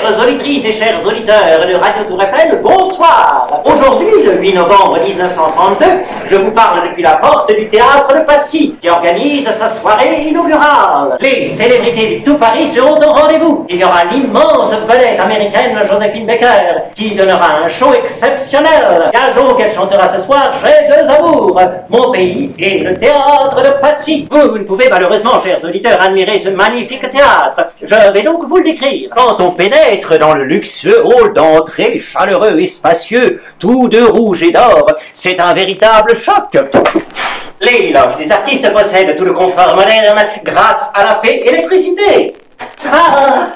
Chères auditrices et chers auditeurs de Radio Tour Eiffel, bonsoir. Aujourd'hui, le 8 novembre 1932, je vous parle depuis la porte du théâtre de Passy, qui organise sa soirée inaugurale. Les célébrités du tout Paris seront au rendez-vous. Il y aura l'immense vedette américaine Joséphine Baker, qui donnera un show exceptionnel. Gageons qu'elle chantera ce soir J'ai deux amours, mon pays et le théâtre de Passy. Vous ne pouvez malheureusement, chers auditeurs, admirer ce magnifique théâtre. Je vais donc vous le décrire. Quand on pénètre dans le luxueux hall d'entrée, chaleureux et spacieux, tout de rouge et d'or, c'est un véritable choc. Les loges des artistes possèdent tout le confort moderne grâce à la fée électricité. Ah,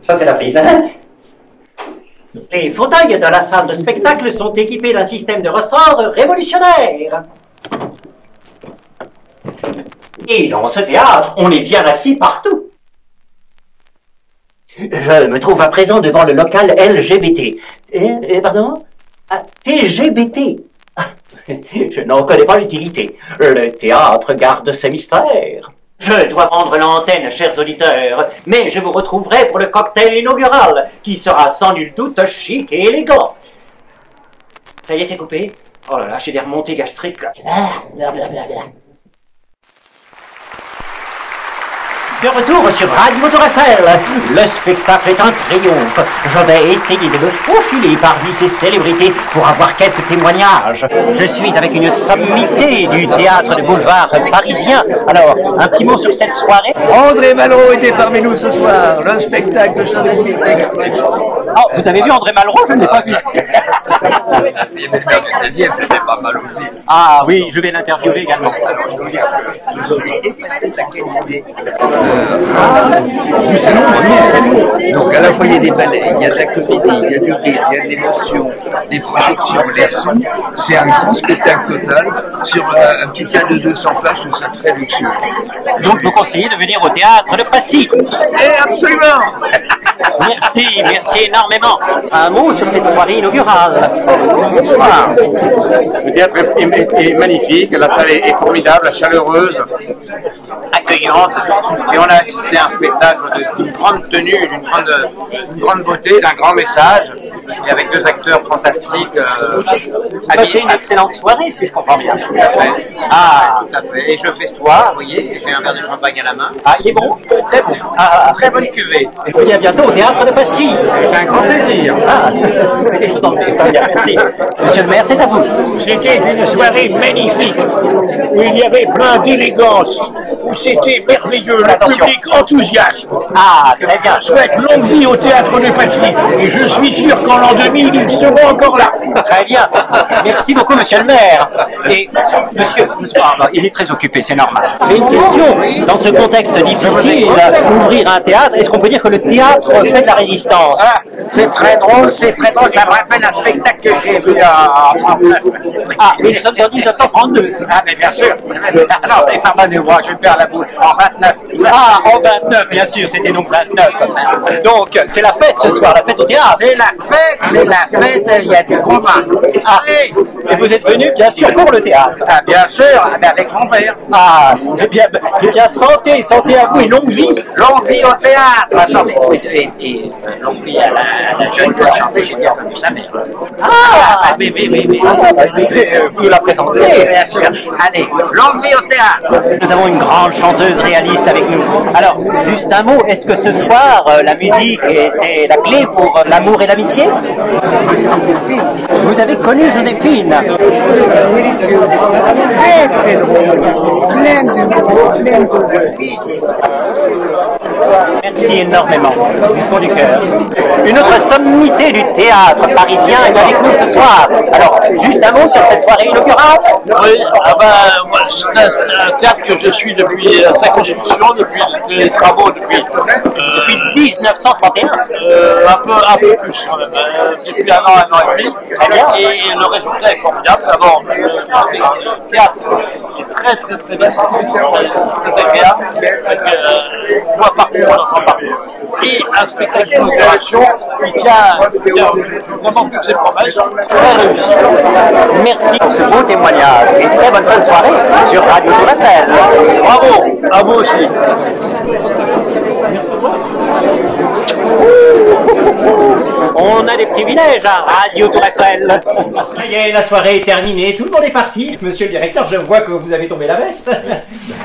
ça c'est la prise, hein? Les fauteuils de la salle de spectacle sont équipés d'un système de ressort révolutionnaire. Et dans ce théâtre, on est bien assis partout. Je me trouve à présent devant le local LGBT. Pardon? TGBT. Je n'en connais pas l'utilité. Le théâtre garde ses mystères. Je dois prendre l'antenne, chers auditeurs, mais je vous retrouverai pour le cocktail inaugural, qui sera sans nul doute chic et élégant. Ça y est, c'est coupé? Oh là là, j'ai des remontées gastriques, là. De retour sur Radio Tour Eiffel, le spectacle est un triomphe. Je vais essayer de me faufiler parmi ces célébrités pour avoir quelques témoignages. Je suis avec une sommité du théâtre de boulevard parisien. Alors, un petit mot sur cette soirée. André Malraux était parmi nous ce soir. Le spectacle de Joséphine Baker. Oh, vous avez vu André Malraux? Je ne l'ai pas vu. Pas mal aussi. Ah oui, je vais l'interviewer également. Donc à la fois il y a des ballets, il y a de la comédie, il y a du rire, il y a de l'émotion, des projections, des sons. C'est un grand spectacle total sur un petit théâtre de 200 places, je trouve ça très luxueux. Donc vous conseillez de venir au théâtre de Passy? Absolument. Merci énormément. Un mot sur cette soirée inaugurale. Bonsoir. Le théâtre est magnifique, la salle est formidable, chaleureuse, accueillante, et c'est un spectacle d'une grande tenue, d'une grande beauté, d'un grand message, et avec deux acteurs fantastiques. C'est une excellente soirée, si je comprends bien. Tout à fait. Ah, tout à fait. Et je festoie, vous voyez, j'ai un verre de champagne à la main. Ah, il est bon? Très bon. Ah, très bonne cuvée. Et je vous dis à bientôt au théâtre de Passy. C'est un grand plaisir. Ah, je vous en prie, très bien, merci. Monsieur le maire, c'est à vous. C'était une soirée magnifique, où il y avait plein d'élégance, où c'était merveilleux, le public enthousiaste. Ah, très bien. Je souhaite longue vie au théâtre de Passy, et je suis sûr qu'en l'an 2000, ils seront encore là. Très bien. Merci beaucoup, monsieur le maire. Et, monsieur, il est très occupé, c'est normal. J'ai une question. Dans ce contexte difficile, ouvrir un théâtre, est-ce qu'on peut dire que le théâtre fait de la résistance? Ah, c'est très drôle, ça me rappelle un spectacle que j'ai vu en 39. Ah, mais nous sommes en 1932. Ah, mais bien sûr. Ah, non, mais pardonnez-moi, je perds la bouche. En 29. Ah, en 29, bien sûr, c'était donc 29. Donc, c'est la fête ce soir, la fête au théâtre. C'est la fête, il y a du gros vin. Ah, et vous êtes venu, bien sûr, pour le théâtre. Ah, bien sûr, avec mon père. Ah, eh bien, santé à vous et longue vie. Longue vie au théâtre. Santé. Et longue vie à la jeune qui a chanté, j'ai bien entendu sa mère. Ah, mais. vous la présentez. Bien sûr. Allez, longue vie au théâtre. Nous avons une grande chanteuse réaliste avec nous. Alors, juste un mot, est-ce que ce soir, la musique était la clé pour l'amour et l'amitié? Vous avez connu Joséphine? Très drôle. Plein de Merci énormément, du fond du cœur. Une autre sommité du théâtre parisien est avec nous ce soir. Alors, juste un mot sur cette soirée inaugurale? Oui, moi, c'est un théâtre que je suis depuis sa construction, depuis les travaux, depuis 1931. un peu plus quand même, depuis un an et demi. Très bien. Et le résultat est formidable. D'abord, le théâtre est très bien, très agréable, avec voix partout, on entend partout. Et un spectacle d'inauguration qui tient vraiment toutes ses promesses, très réussi. Merci pour ce beau témoignage et très bonne fin de soirée sur Radio Tour Eiffel. Bravo, à vous aussi. On a des privilèges à Radio Tour Eiffel. Ça y est, la soirée est terminée, tout le monde est parti. Monsieur le directeur, je vois que vous avez tombé la veste.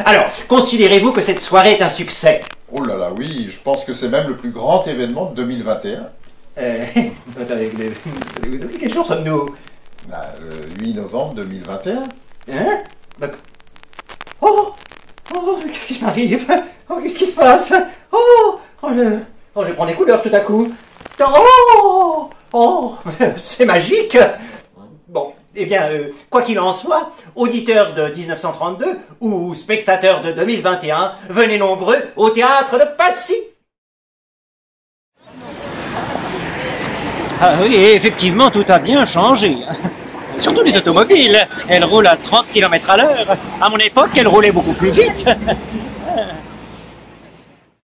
Alors, considérez-vous que cette soirée est un succès? Oh là là, oui, je pense que c'est même le plus grand événement de 2021. Attendez, quel jour sommes-nous? Le 8 novembre 2021. Hein? Oh, qu'est-ce qui m'arrive? Oh, qu'est-ce qui se passe? Je prends des couleurs tout à coup. C'est magique. Bon, eh bien, quoi qu'il en soit, auditeurs de 1932 ou spectateurs de 2021, venez nombreux au théâtre de Passy. Ah oui, effectivement, tout a bien changé. Surtout les automobiles. Elles roulent à 30 km à l'heure. À mon époque, elles roulaient beaucoup plus vite.